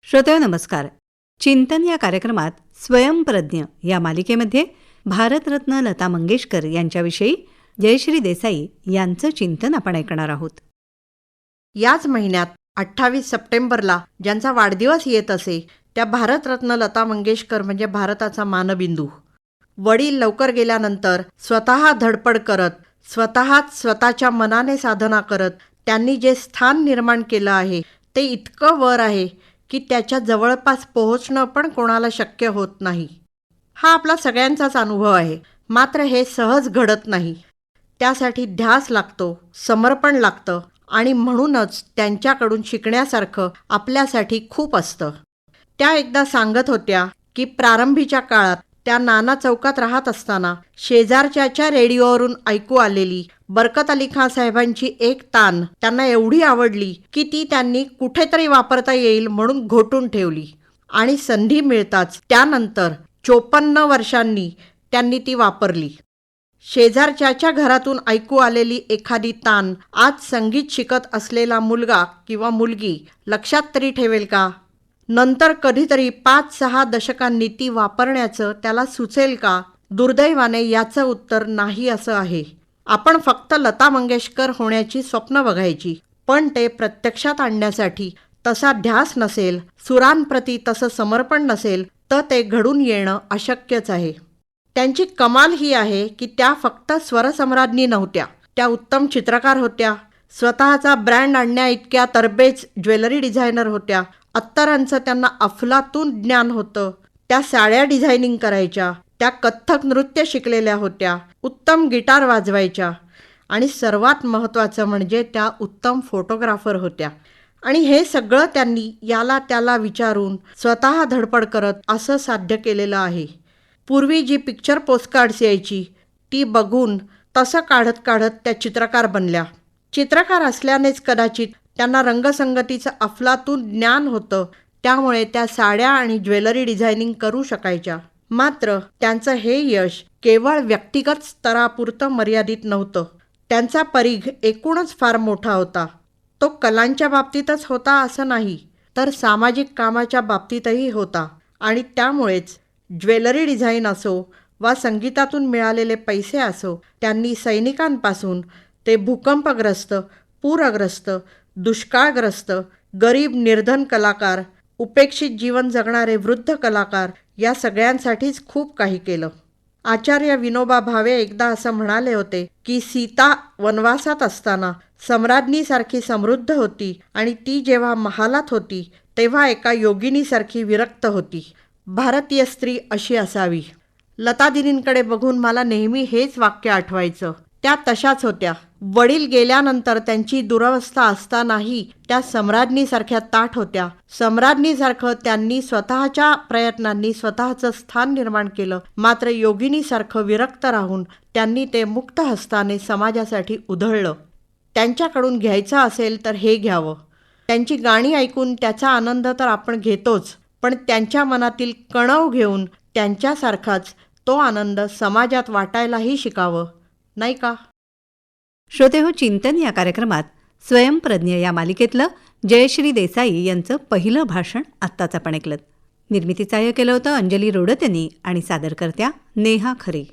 श्रोते नमस्कार. चिंतन या कार्यक्रमात स्वयंप्रज्ञ या मालिकेमध्ये भारतरत्न लता मंगेशकर यांच्याविषयी जयश्री देसाई यांचं चिंतन आपण ऐकणार आहोत. याच महिन्यात 28 सप्टेंबरला ज्यांचा वाढदिवस येत असे त्या भारतरत्न लता मंगेशकर म्हणजे भारताचा मानबिंदू. वडील लवकर गेल्यानंतर स्वतः धडपड करत, स्वतःच्या मनाने साधना करत त्यांनी जे स्थान निर्माण केलं आहे ते इतकं वर आहे की त्याच्या जवळपास पोहोचणं पण कोणाला शक्य होत नाही. हा आपला सगळ्यांचाच अनुभव आहे. मात्र हे सहज घडत नाही. त्यासाठी ध्यास लागतो, समर्पण लागतं आणि म्हणूनच त्यांच्याकडून शिकण्यासारखं आपल्यासाठी खूप असतं. त्या एकदा सांगत होत्या की प्रारंभीच्या काळात त्या नाना चौकात राहत असताना शेजारच्या रेडिओवरून ऐकू आलेली बरकत अली खान साहेबांची एक तान त्यांना एवढी आवडली की ती त्यांनी कुठेतरी वापरता येईल म्हणून घोटून ठेवली आणि संधी मिळताच त्यानंतर 54 वर्षांनी त्यांनी ती वापरली. शेजारच्या घरातून ऐकू आलेली एखादी तान आज संगीत शिकत असलेला मुलगा किंवा मुलगी लक्षात तरी ठेवेल का? नंतर कधीतरी 5-6 दशकांनी ती वापरण्याचं त्याला सुचेल का? दुर्दैवाने याचं उत्तर नाही असं आहे. आपण फक्त लता मंगेशकर होण्याची स्वप्न बघायची, पण ते प्रत्यक्षात आणण्यासाठी तसा ध्यास नसेल, सुरांप्रती तसं समर्पण नसेल तर ते घडून येणं अशक्यच आहे. त्यांची कमाल ही आहे की त्या फक्त स्वरसम्राज्ञी नव्हत्या, त्या उत्तम चित्रकार होत्या, स्वतःचा ब्रँड आणण्या इतक्या तरबेज ज्वेलरी डिझायनर होत्या, अत्तरांचं त्यांना अफलातून ज्ञान होतं, त्या साड्या डिझायनिंग करायच्या, त्या कथ्थक नृत्य शिकलेल्या होत्या, उत्तम गिटार वाजवायच्या आणि सर्वात महत्त्वाचं म्हणजे त्या उत्तम फोटोग्राफर होत्या. आणि हे सगळं त्यांनी याला त्याला विचारून स्वतः धडपड करत असं साध्य केलेलं आहे. पूर्वी जी पिक्चर पोस्टकार्ड्स यायची ती बघून तसं काढत काढत त्या चित्रकार बनल्या. चित्रकार असल्यानेच कदाचित त्यांना रंगसंगतीचं अफलातून ज्ञान होतं, त्यामुळे त्या साड्या आणि ज्वेलरी डिझायनिंग करू शकायच्या. मात्र त्यांचं हे यश केवळ व्यक्तिगत स्तरापुरतं मर्यादित नव्हतं. त्यांचा परीघ एकूणच फार मोठा होता. तो कलांच्या बाबतीतच होता असं नाही, तर सामाजिक कामाच्या बाबतीतही होता. आणि त्यामुळेच ज्वेलरी डिझाईन असो वा संगीतातून मिळालेले पैसे असो, त्यांनी सैनिकांपासून ते भूकंपग्रस्त, पूरग्रस्त, दुष्काळग्रस्त, गरीब निर्धन कलाकार, उपेक्षित जीवन जगणारे वृद्ध कलाकार या सगळ्यांसाठीच खूप काही केलं. आचार्य विनोबा भावे एकदा असं म्हणाले होते की सीता वनवासात असताना सम्राज्ञीसारखी समृद्ध होती आणि ती जेव्हा महालात होती तेव्हा एका योगिनीसारखी विरक्त होती. भारतीय स्त्री अशी असावी. लतादीदींकडे बघून मला नेहमी हेच वाक्य आठवायचं. त्या तशाच होत्या. वडील गेल्यानंतर त्यांची दुरवस्था असतानाही त्या सम्राज्ञीसारख्या ताठ होत्या. सम्राज्ञीसारखं त्यांनी स्वतःच्या प्रयत्नांनी स्वतःचं स्थान निर्माण केलं. मात्र योगिनीसारखं विरक्त राहून त्यांनी ते मुक्त हस्ताने समाजासाठी उधळलं. त्यांच्याकडून घ्यायचं असेल तर हे घ्यावं. त्यांची गाणी ऐकून त्याचा आनंद तर आपण घेतोच, पण त्यांच्या मनातील कणव घेऊन त्यांच्यासारखाच तो आनंद समाजात वाटायलाही शिकावं, नाही का? श्रोते हो, चिंतन या कार्यक्रमात स्वयंप्रज्ञ या मालिकेतलं जयश्री देसाई यांचं पहिलं भाषण आत्ताच आपण ऐकलं. निर्मिती सहाय्य केलं होतं अंजली रोडत यांनी आणि सादरकर्त्या नेहा खरे.